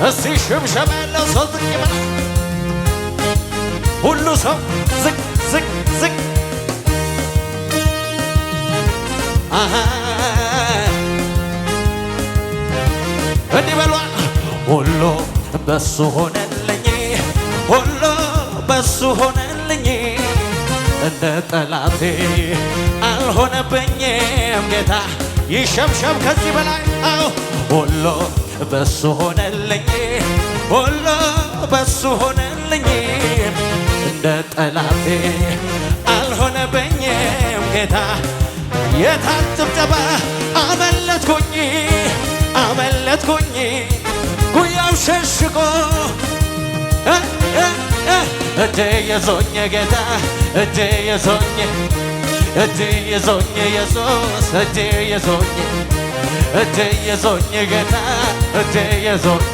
እስቲ ሽብሸባ ያለው ሰው ዝቅ ይበል። ሁሉ ሰው ዝቅ ዝቅ ዝቅ እንዲህ በሏ። ሁሉ በሱ ሆነልኝ፣ ሁሉ በሱ ሆነልኝ፣ እንደ ጠላቴ አልሆነብኝም። ጌታ ይሸብሸብ ከዚህ በላይ አው ሁሉ በሱ ሆነልኝ፣ ሁሉ በሱ ሆነልኝ፣ እንደ ጠላቴ አልሆነብኝም። ጌታ የታል ጭብጨባ? አመለጥኩኝ አመለጥኩኝ ጉያው ሸሽጎ እጄ የዞኝ ጌታ እጄ የዞኝ እጄ የዞኝ ኢየሱስ እጄ የዞኝ እጄ የዞኝ ጌታ እጄ የዞኝ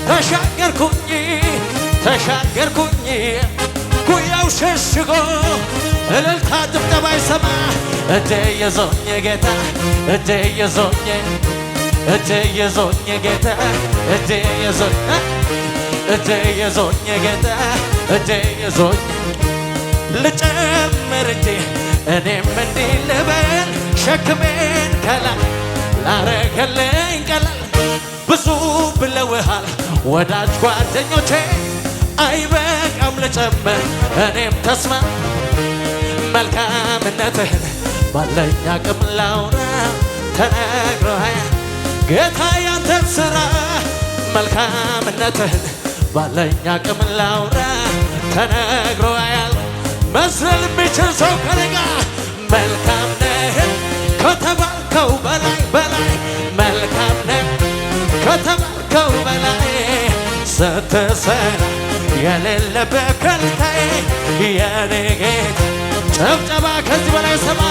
ተሻገርኩኝ ተሻገርኩኝ ጉያው ሸሽጎ እልልታ ጭብጨባ ይሰማ እጄ የዞኝ ጌታ እጄ የዞኝ እጄ የዞኝ ጌታ እጄ የዞኝ እጄ የዞኝ ጌታ እጄ የዞኝ ልጨምር እንጂ እኔም እንዲህ ልበል ሸክሜን ከላይ ላረገልኝ ቀላል ብዙ ብለውሃል ወዳጅ ጓደኞቼ አይበቃም ልጨምር እኔም ተስማ መልካምነትህን ባለኝ አቅም ላውራ ተነግሮሃል ጌታ ያንተን ሥራ መልካምነትህን ባለኝ አቅም ላውራ ተነግሮሃል መስለል የሚችል ሰው ከነጋ መልካም ነህ ከተባልከው በላይ በላይ መልካም ነህ ከተባልከው በላይ ስትሰራ የሌለበት ከልካይ የኔ ጌታ ጨብጨባ ከዚህ በላይ ሰማ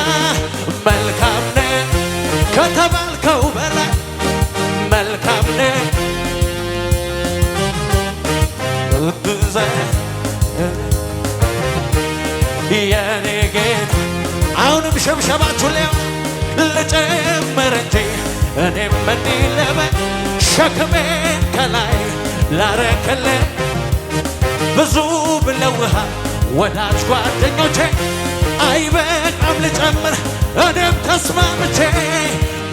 መልካም ነህ ከተባልከው በላይ መልካም ነህ የኔ ጌታ አሁንም ሸብሸባችሁ ሊያ ልጨምር እንጂ እኔም እንዲህ ልበል ሸክሜን ከላይ ላረክልኝ ብዙ ብለውሃል ወዳጅ ጓደኞቼ አይበቃም ልጨምር እኔም ተስማምቼ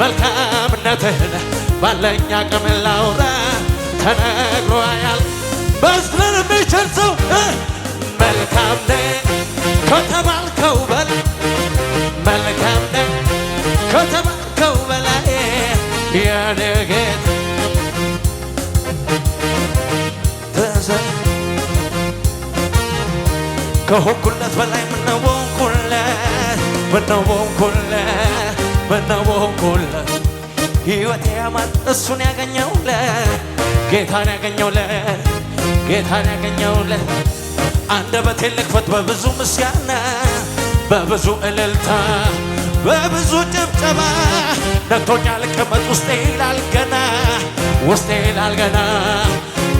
መልካምነትህን ባለኝ አቅም ላውራ ተነግሮሃል መስለን የሚችል ሰው መልካም ነህ ከተባልከው በላይ መልካም ነህ ከተባልከው በላይ የኔ ጌታ ከሆንኩለት በላይ ምነው ሆንኩለት ምነው ሆንኩለት ምነው ሆንኩለት ሕይወቴ ያማረ እሱን ያገኘውለት ጌታን ያገኘውለት ጌታን ያገኘውለት አንደበቴን ልክፈት በብዙ ምስጋና በብዙ እልልታ በብዙ ጭብጨባ ነክቶኛ ልቀመጥ ውስጤ ይላል ገና ውስጤ ይላል ገና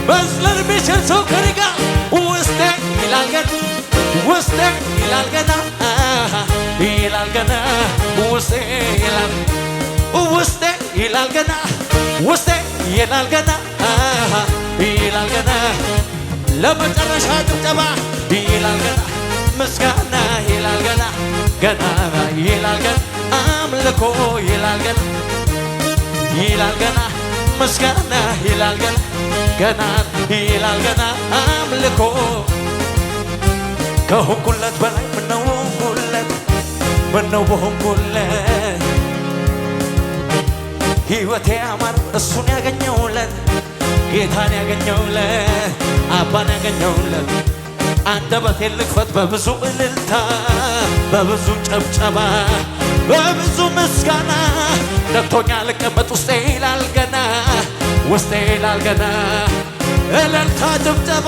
መስለን የሚችል ሰው ከኔ ጋር ውስጤ ይላል ገና ውስጤ ይላል ገና ይላል ገና ውስጤ ይላል ውስጤ ይላል ገና ውስጤ ይላል ገና ይላል ገና ለመጨረሻ ጭብጨባ ይላል ገና ምስጋና ይላል ገና ገና ይላል ገና አምልኮ ይላል ገና ይላል ገና ምስጋና ይላል ገና ገና ይላል ገና አምልኮ ከሆንኩለት በላይ ምነው ሆንኩለት ምነው በሆንኩለት ሕይወቴ ያማረ እሱን ያገኘውለት ጌታን ያገኘውለት አባን ያገኘውለት አንደበቴን ልክፈት በብዙ እልልታ በብዙ ጨብጨባ በብዙ ምስጋና ነክቶኛ ልቀመጥ ውስጤ ይላል ገና ውስጤ ይላል ገና እልልታ ጭብጨባ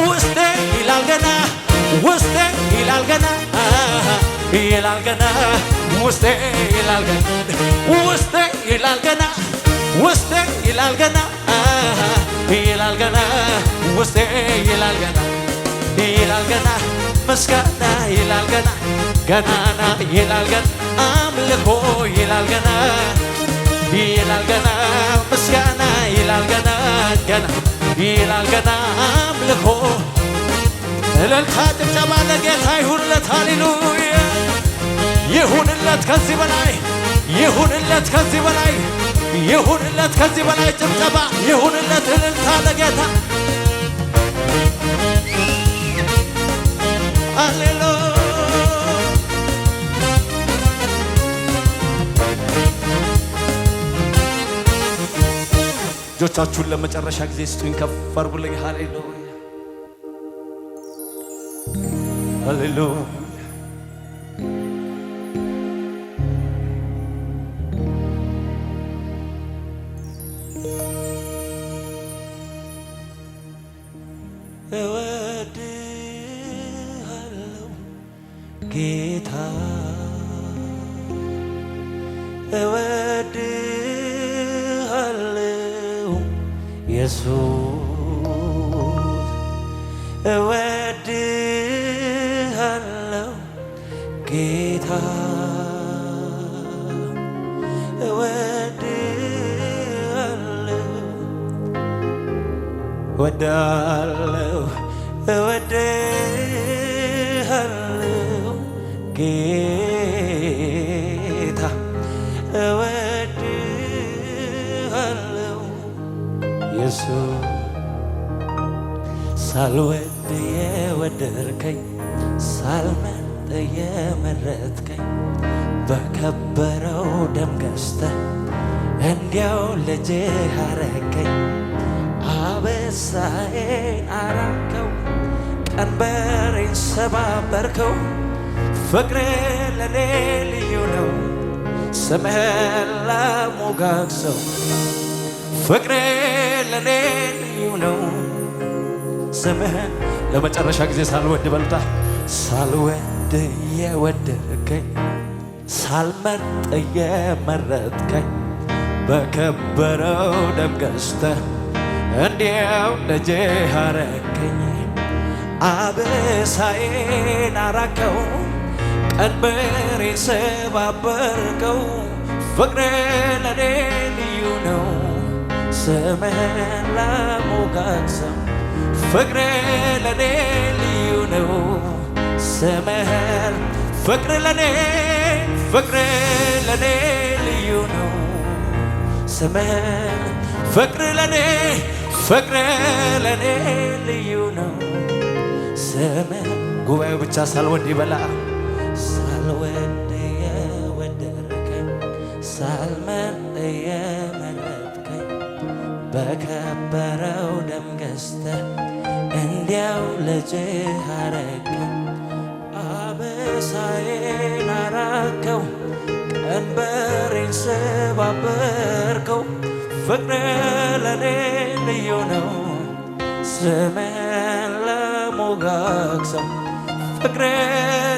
ውስጤ ይላል ገና ውስጤ ይላል ገና ይላል ገና ውስጤ ይላል ገና ውስጤ ይላል ገና ውስጤ ይላል ገና ይላል ገና ውስጤ ይላል ገና ይላል ገና ምስጋና ይላል ገና ገናና ይላል ገና አምልኮ ይላል ገና ይላል ገና ምስጋና ይላል ገና ገና ይላል ገና አምልኮ እልልታ ጭብጨባ ለጌታ ይሁንለት ሃሌሉያ ይሁንለት ከዚህ በላይ ይሁንለት ከዚህ በላይ ይሁንለት ከዚህ በላይ ጭብጨባ ይሁንለት እልልታ ለጌታ ሃሌሉያ እጆቻችሁን ለመጨረሻ ጊዜ ስጡኝ ከፍ አድርጉልኝ ሃሌሉያ ሃሌሉያ እወድሃለሁ ጌታ እወድሃለሁ ኢየሱስ እወድሃለሁ ጌታ እወድሃለሁ እወድሃለሁ ጌታ እወድሃለሁ ኢየሱስ ሳልወድ የወደድከኝ ሳልመርጥ የመረጥከኝ በከበረው ደም ገዝተህ እንዲያው ልጅህ አረከኝ አበሳዬን አራከው ቀንበሬን ሰባበርከው ፍቅሬ ለኔ ልዩ ነው ስምህን ላሞጋግሰው ፍቅሬ ለኔ ልዩ ነው ስምህን ለመጨረሻ ጊዜ ሳልወድ በሉታ ሳልወድ የወደድከኝ ሳልመርጥ የመረጥከኝ በከበረው ደም ገዝተህ እንዲያው ልጅህ አረከኝ አበሳዬን አራከው ቀንበሬን ሰባበርከው ፍቅሬ ለኔ ልዩ ነው ስምህን ላሞጋግሰው ፍቅሬ ለኔ ልዩ ነው ስምህን ፍቅሬ ለኔ ልዩ ነው ስምህን ፍቅሬ ለኔ ልዩ ነው ስምህን ጉባኤው ብቻ ሳልወድ ይበላ ሳልወድ የወደድከኝ ሳልመርጥ የመረጥከኝ በከበረው ደም ገዝተህ እንዲያው ልጅህ አረከኝ አበሳዬን አራከው ቀንበሬን ሰባበርከው ፍቅሬ ለኔ ልዩ ነው ስምህን ላሞጋግሰው ፍቅሬ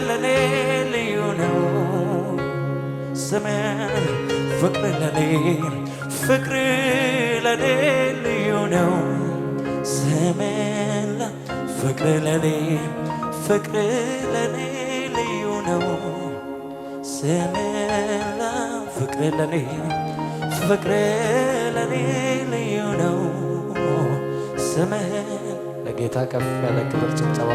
ለኔ ልዩ ነው ስምህን ፍቅሬ ለኔ ልዩ ነው ስምህን ፍቅሬ ለኔ ልዩ ነው ስምህን ፍቅሬ ለኔ ልዩ ነው ስምህን ለጌታ ከፍ ያለ ክብር ጭብጨባ